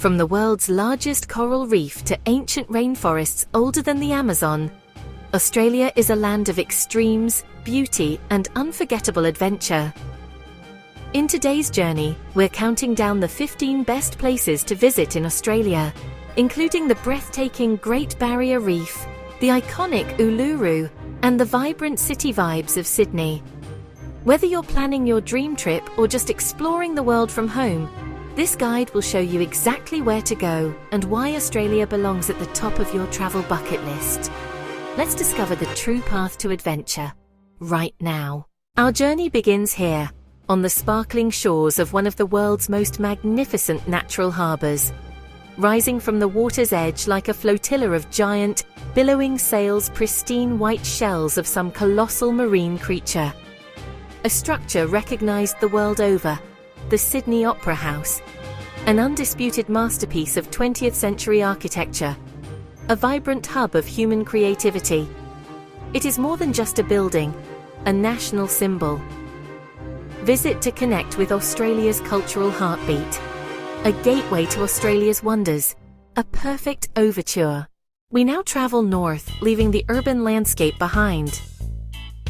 From the world's largest coral reef to ancient rainforests older than the Amazon, Australia is a land of extremes, beauty, and unforgettable adventure. In today's journey, we're counting down the 15 best places to visit in Australia, including the breathtaking Great Barrier Reef, the iconic Uluru, and the vibrant city vibes of Sydney. Whether you're planning your dream trip or just exploring the world from home, this guide will show you exactly where to go and why Australia belongs at the top of your travel bucket list. Let's discover the true path to adventure, right now. Our journey begins here, on the sparkling shores of one of the world's most magnificent natural harbours. Rising from the water's edge like a flotilla of giant, billowing sails, pristine white shells of some colossal marine creature. A structure recognised the world over, the Sydney Opera House, an undisputed masterpiece of 20th century architecture, a vibrant hub of human creativity. It is more than just a building, a national symbol. Visit to connect with Australia's cultural heartbeat. A gateway to Australia's wonders, a perfect overture. We now travel north, leaving the urban landscape behind,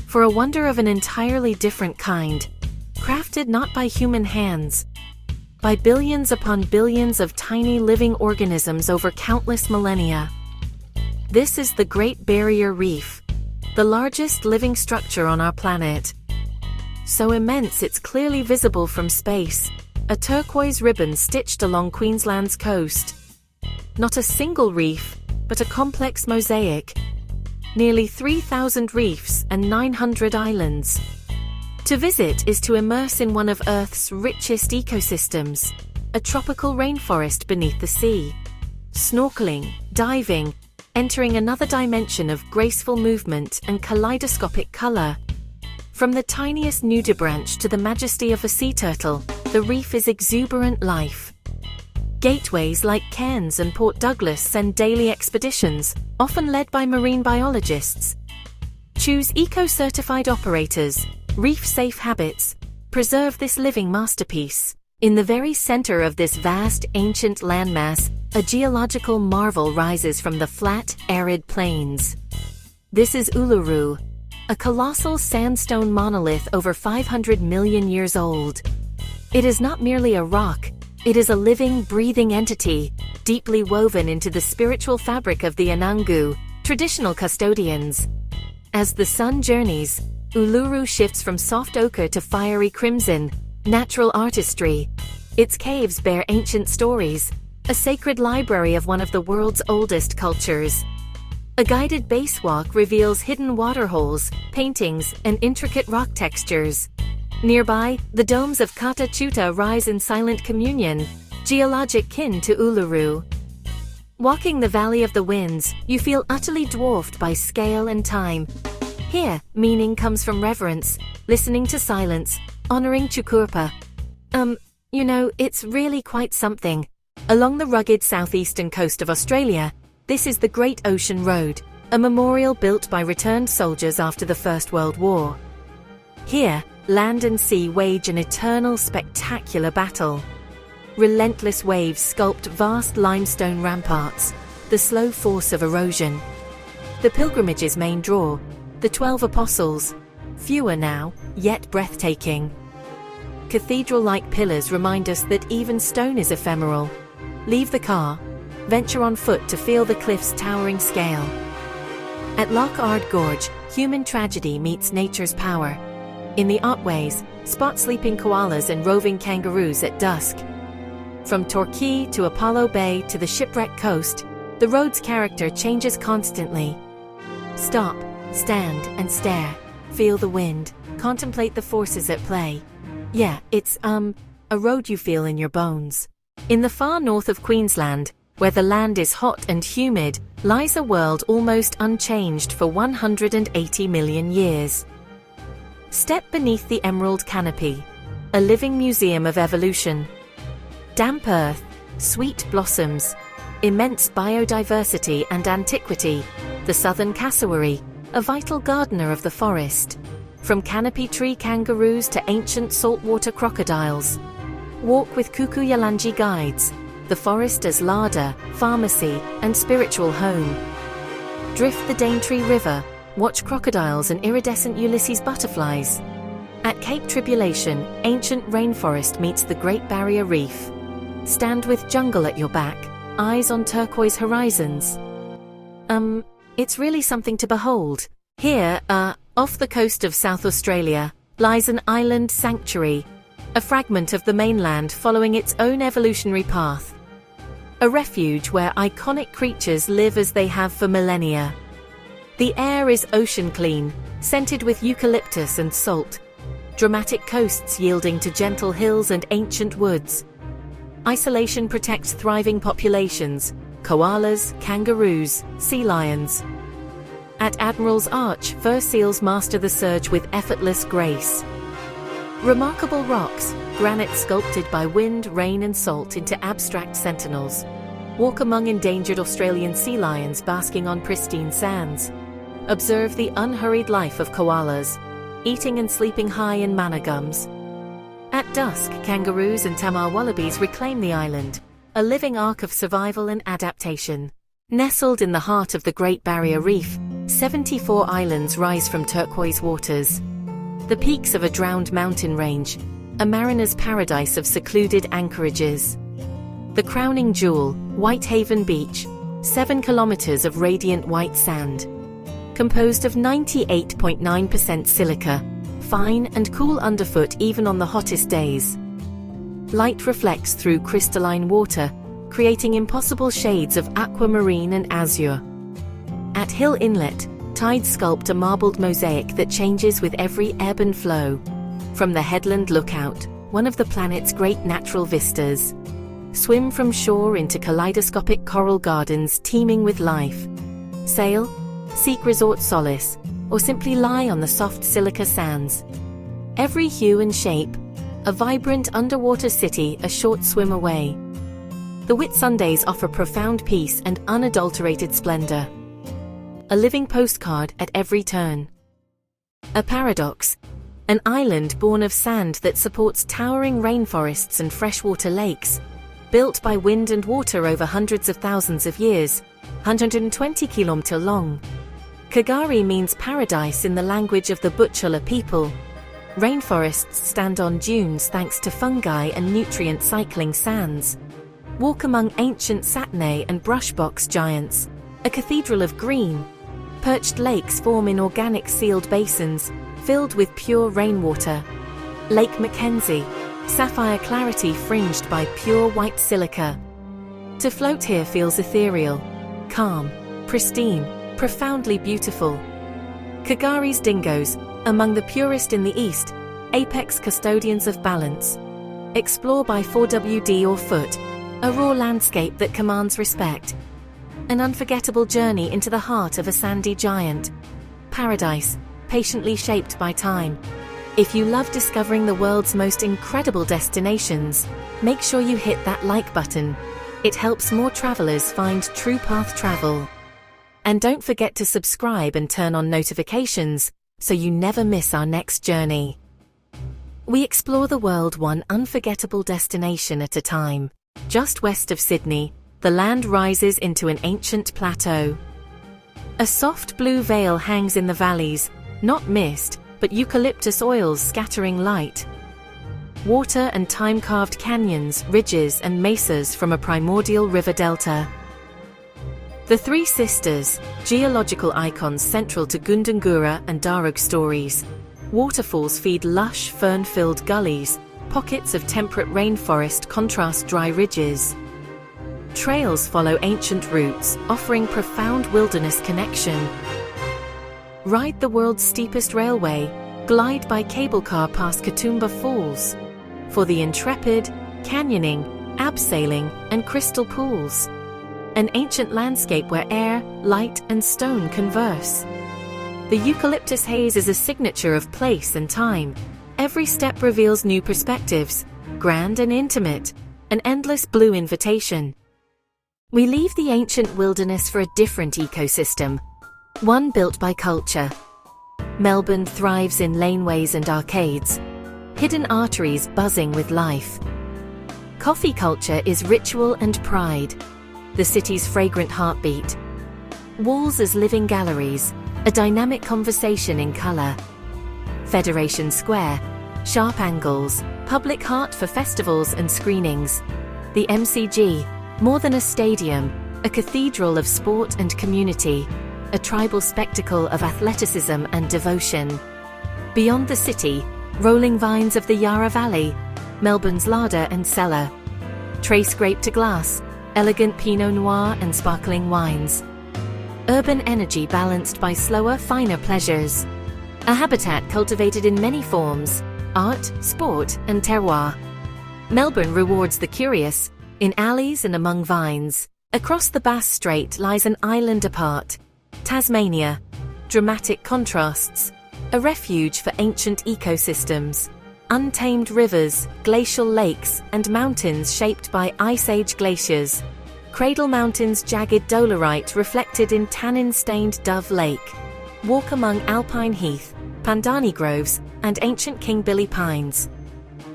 for a wonder of an entirely different kind, crafted not by human hands, by billions upon billions of tiny living organisms over countless millennia. This is the Great Barrier Reef, the largest living structure on our planet. So immense it's clearly visible from space, a turquoise ribbon stitched along Queensland's coast. Not a single reef, but a complex mosaic. Nearly 3,000 reefs and 900 islands. To visit is to immerse in one of Earth's richest ecosystems, a tropical rainforest beneath the sea. Snorkeling, diving, entering another dimension of graceful movement and kaleidoscopic color. From the tiniest nudibranch to the majesty of a sea turtle, the reef is exuberant life. Gateways like Cairns and Port Douglas send daily expeditions, often led by marine biologists. Choose eco-certified operators, reef-safe habits, preserve this living masterpiece. In the very center of this vast, ancient landmass, a geological marvel rises from the flat, arid plains. This is Uluru, a colossal sandstone monolith over 500 million years old. It is not merely a rock, it is a living, breathing entity, deeply woven into the spiritual fabric of the Anangu, traditional custodians. As the sun journeys, Uluru shifts from soft ochre to fiery crimson, natural artistry. Its caves bear ancient stories, a sacred library of one of the world's oldest cultures. A guided basewalk reveals hidden waterholes, paintings, and intricate rock textures. Nearby, the domes of Kata Tjuta rise in silent communion, geologic kin to Uluru. Walking the Valley of the Winds, you feel utterly dwarfed by scale and time. Here, meaning comes from reverence, listening to silence, honoring Chukurpa. It's really quite something. Along the rugged southeastern coast of Australia, this is the Great Ocean Road, a memorial built by returned soldiers after the First World War. Here, land and sea wage an eternal, spectacular battle. Relentless waves sculpt vast limestone ramparts, the slow force of erosion. The pilgrimage's main draw, the 12 Apostles, fewer now, yet breathtaking. Cathedral-like pillars remind us that even stone is ephemeral. Leave the car, venture on foot to feel the cliff's towering scale. At Loch Ard Gorge, human tragedy meets nature's power. In the Otways, spot sleeping koalas and roving kangaroos at dusk. From Torquay to Apollo Bay to the shipwrecked coast, the road's character changes constantly. Stop, stand, and stare. Feel the wind, contemplate the forces at play. Yeah, it's, a road you feel in your bones. In the far north of Queensland, where the land is hot and humid, lies a world almost unchanged for 180 million years. Step beneath the emerald canopy, a living museum of evolution. Damp earth, sweet blossoms, immense biodiversity and antiquity, the southern cassowary, a vital gardener of the forest. From canopy tree kangaroos to ancient saltwater crocodiles. Walk with Kuku Yalanji guides, the forest as larder, pharmacy, and spiritual home. Drift the Daintree River, watch crocodiles and iridescent Ulysses butterflies. At Cape Tribulation, ancient rainforest meets the Great Barrier Reef. Stand with jungle at your back, eyes on turquoise horizons. It's really something to behold. Here, off the coast of South Australia, lies an island sanctuary, a fragment of the mainland following its own evolutionary path. A refuge where iconic creatures live as they have for millennia. The air is ocean clean, scented with eucalyptus and salt. Dramatic coasts yielding to gentle hills and ancient woods. Isolation protects thriving populations, koalas, kangaroos, sea lions. At Admiral's Arch, fur seals master the surge with effortless grace. Remarkable rocks, granite sculpted by wind, rain and salt into abstract sentinels. Walk among endangered Australian sea lions basking on pristine sands. Observe the unhurried life of koalas, eating and sleeping high in manna gums. At dusk, kangaroos and tamar wallabies reclaim the island, a living arc of survival and adaptation. Nestled in the heart of the Great Barrier Reef, 74 islands rise from turquoise waters. The peaks of a drowned mountain range, a mariner's paradise of secluded anchorages. The crowning jewel, Whitehaven Beach, 7 kilometers of radiant white sand. Composed of 98.9% silica, fine and cool underfoot even on the hottest days. Light reflects through crystalline water, creating impossible shades of aquamarine and azure. At Hill Inlet, tides sculpt a marbled mosaic that changes with every ebb and flow. From the headland lookout, one of the planet's great natural vistas. Swim from shore into kaleidoscopic coral gardens teeming with life. Sail, seek resort solace, or simply lie on the soft silica sands. Every hue and shape, a vibrant underwater city a short swim away. The Whitsundays offer profound peace and unadulterated splendor. A living postcard at every turn. A paradox, an island born of sand that supports towering rainforests and freshwater lakes, built by wind and water over hundreds of thousands of years, 120 km long. Kagari means paradise in the language of the Butchulla people. Rainforests stand on dunes thanks to fungi and nutrient-cycling sands. Walk among ancient satneh and brushbox giants, a cathedral of green. Perched lakes form in organic sealed basins, filled with pure rainwater. Lake Mackenzie, sapphire clarity fringed by pure white silica. To float here feels ethereal, calm, pristine, profoundly beautiful. Kagari's dingoes, among the purest in the east, apex custodians of balance. Explore by 4WD or foot, a raw landscape that commands respect. An unforgettable journey into the heart of a sandy giant. Paradise, patiently shaped by time. If you love discovering the world's most incredible destinations, make sure you hit that like button. It helps more travelers find true path travel. And don't forget to subscribe and turn on notifications so you never miss our next journey. We explore the world one unforgettable destination at a time. Just west of Sydney, the land rises into an ancient plateau. A soft blue veil hangs in the valleys, not mist, but eucalyptus oils scattering light. Water and time-carved canyons, ridges and mesas from a primordial river delta. The Three Sisters, geological icons central to Gundungurra and Darug stories. Waterfalls feed lush, fern-filled gullies, pockets of temperate rainforest contrast dry ridges. Trails follow ancient routes, offering profound wilderness connection. Ride the world's steepest railway, glide by cable car past Katoomba Falls. For the intrepid, canyoning, abseiling, and crystal pools. An ancient landscape where air, light, and stone converse. The Eucalyptus haze is a signature of place and time. Every step reveals new perspectives, grand and intimate, an endless blue invitation. We leave the ancient wilderness for a different ecosystem, one built by culture. Melbourne thrives in laneways and arcades, hidden arteries buzzing with life. Coffee culture is ritual and pride, the city's fragrant heartbeat. Walls as living galleries, a dynamic conversation in colour. Federation Square, sharp angles, public heart for festivals and screenings. The MCG, more than a stadium, a cathedral of sport and community, a tribal spectacle of athleticism and devotion. Beyond the city, rolling vines of the Yarra Valley, Melbourne's larder and cellar. Trace grape to glass, elegant Pinot Noir and sparkling wines. Urban energy balanced by slower, finer pleasures. A habitat cultivated in many forms: art, sport, and terroir. Melbourne rewards the curious, in alleys and among vines. Across the Bass Strait lies an island apart, Tasmania. Dramatic contrasts, a refuge for ancient ecosystems. Untamed rivers, glacial lakes, and mountains shaped by Ice Age glaciers. Cradle Mountain's jagged dolerite reflected in tannin-stained Dove Lake. Walk among alpine heath, pandani groves, and ancient King Billy pines.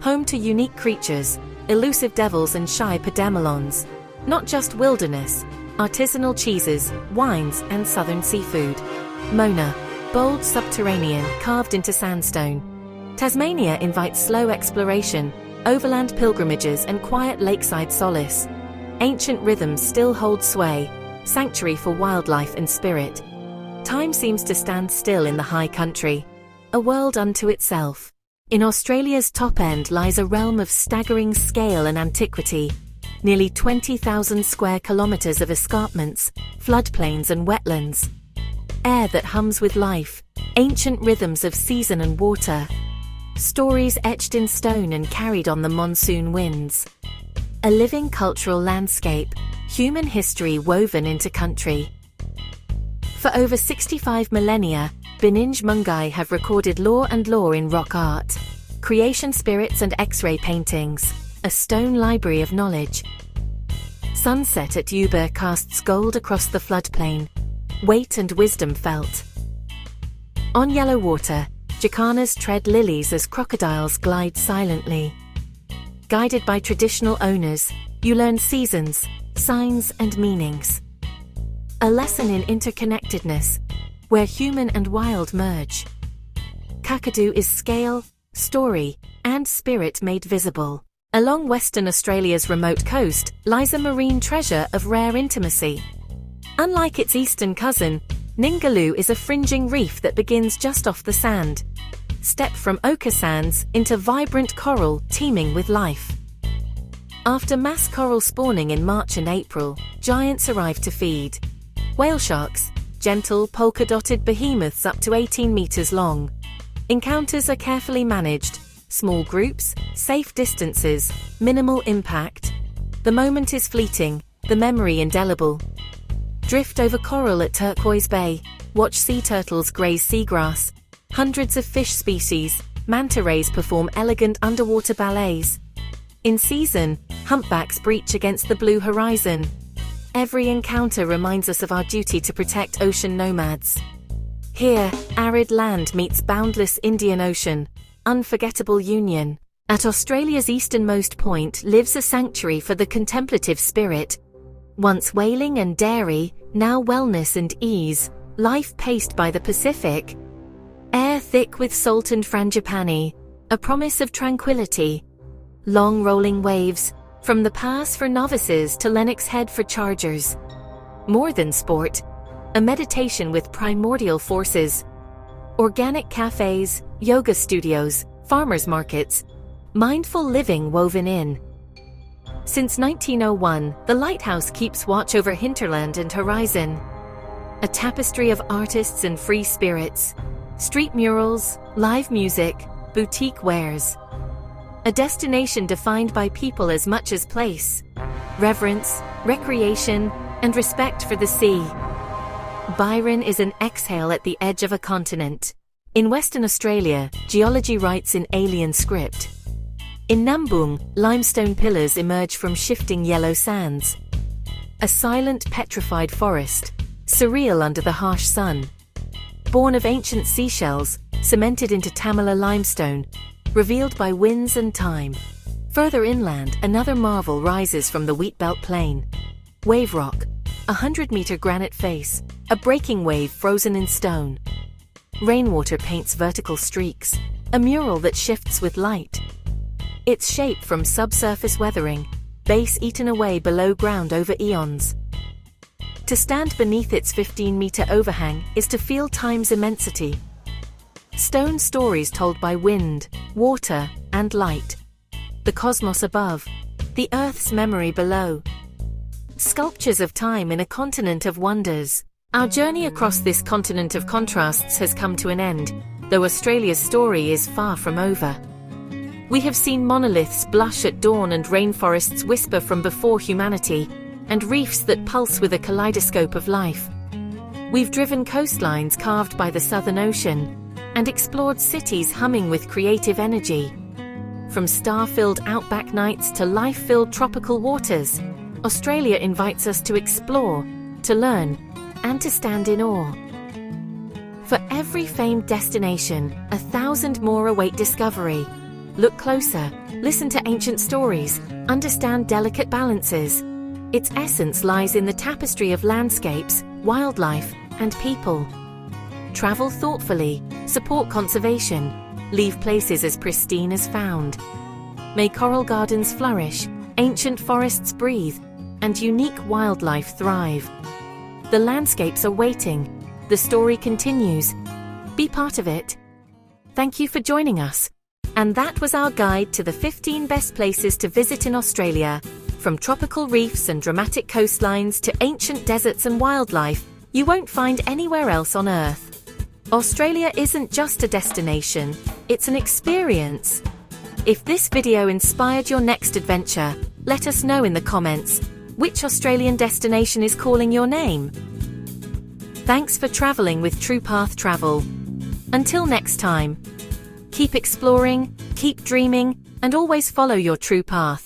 Home to unique creatures, elusive devils and shy pedamelons. Not just wilderness, artisanal cheeses, wines, and southern seafood. Mona, bold subterranean carved into sandstone. Tasmania invites slow exploration, overland pilgrimages, and quiet lakeside solace. Ancient rhythms still hold sway, sanctuary for wildlife and spirit. Time seems to stand still in the high country, a world unto itself. In Australia's top end lies a realm of staggering scale and antiquity. Nearly 20,000 square kilometres of escarpments, floodplains and wetlands. Air that hums with life, ancient rhythms of season and water. Stories etched in stone and carried on the monsoon winds. A living cultural landscape, human history woven into country. For over 65 millennia, Bininj Mungai have recorded lore in rock art, creation spirits and X-ray paintings, a stone library of knowledge. Sunset at Yuba casts gold across the floodplain, weight and wisdom felt. On yellow water, jacanas tread lilies as crocodiles glide silently. Guided by traditional owners, you learn seasons, signs and meanings. A lesson in interconnectedness, where human and wild merge. Kakadu is scale, story, and spirit made visible. Along Western Australia's remote coast lies a marine treasure of rare intimacy. Unlike its eastern cousin, Ningaloo is a fringing reef that begins just off the sand. Step from ochre sands into vibrant coral teeming with life. After mass coral spawning in March and April, giants arrive to feed. Whale sharks, gentle polka-dotted behemoths up to 18 meters long. Encounters are carefully managed, small groups, safe distances, minimal impact. The moment is fleeting, the memory indelible. Drift over coral at Turquoise Bay, watch sea turtles graze seagrass. Hundreds of fish species, manta rays perform elegant underwater ballets. In season, humpbacks breach against the blue horizon. Every encounter reminds us of our duty to protect ocean nomads. Here, arid land meets boundless Indian Ocean, unforgettable union. At Australia's easternmost point lives a sanctuary for the contemplative spirit. Once whaling and dairy, now wellness and ease, life paced by the Pacific. Air thick with salt and frangipani, a promise of tranquility. Long rolling waves, from the pass for novices to Lennox Head for chargers. More than sport, a meditation with primordial forces. Organic cafes, yoga studios, farmers markets, mindful living woven in. Since 1901, the lighthouse keeps watch over hinterland and horizon. A tapestry of artists and free spirits. Street murals, live music, boutique wares. A destination defined by people as much as place. Reverence, recreation, and respect for the sea. Byron is an exhale at the edge of a continent. In Western Australia, geology writes in alien script. In Nambung, limestone pillars emerge from shifting yellow sands. A silent, petrified forest, surreal under the harsh sun. Born of ancient seashells, cemented into Tamala limestone, revealed by winds and time. Further inland, another marvel rises from the Wheatbelt Plain. Wave Rock, a 100-meter granite face, a breaking wave frozen in stone. Rainwater paints vertical streaks, a mural that shifts with light. Its shape from subsurface weathering, base eaten away below ground over eons. To stand beneath its 15-meter overhang is to feel time's immensity. Stone stories told by wind, water, and light. The cosmos above, the Earth's memory below. Sculptures of time in a continent of wonders. Our journey across this continent of contrasts has come to an end, though Australia's story is far from over. We have seen monoliths blush at dawn and rainforests whisper from before humanity, and reefs that pulse with a kaleidoscope of life. We've driven coastlines carved by the Southern Ocean, and explored cities humming with creative energy. From star-filled outback nights to life-filled tropical waters, Australia invites us to explore, to learn, and to stand in awe. For every famed destination, 1,000 more await discovery. Look closer, listen to ancient stories, understand delicate balances. Its essence lies in the tapestry of landscapes, wildlife, and people. Travel thoughtfully, support conservation, leave places as pristine as found. May coral gardens flourish, ancient forests breathe, and unique wildlife thrive. The landscapes are waiting. The story continues. Be part of it. Thank you for joining us. And that was our guide to the 15 best places to visit in Australia. From tropical reefs and dramatic coastlines to ancient deserts and wildlife you won't find anywhere else on Earth. Australia isn't just a destination, it's an experience. If this video inspired your next adventure, let us know in the comments which Australian destination is calling your name. Thanks for traveling with True Path Travel. Until next time, keep exploring, keep dreaming, and always follow your true path.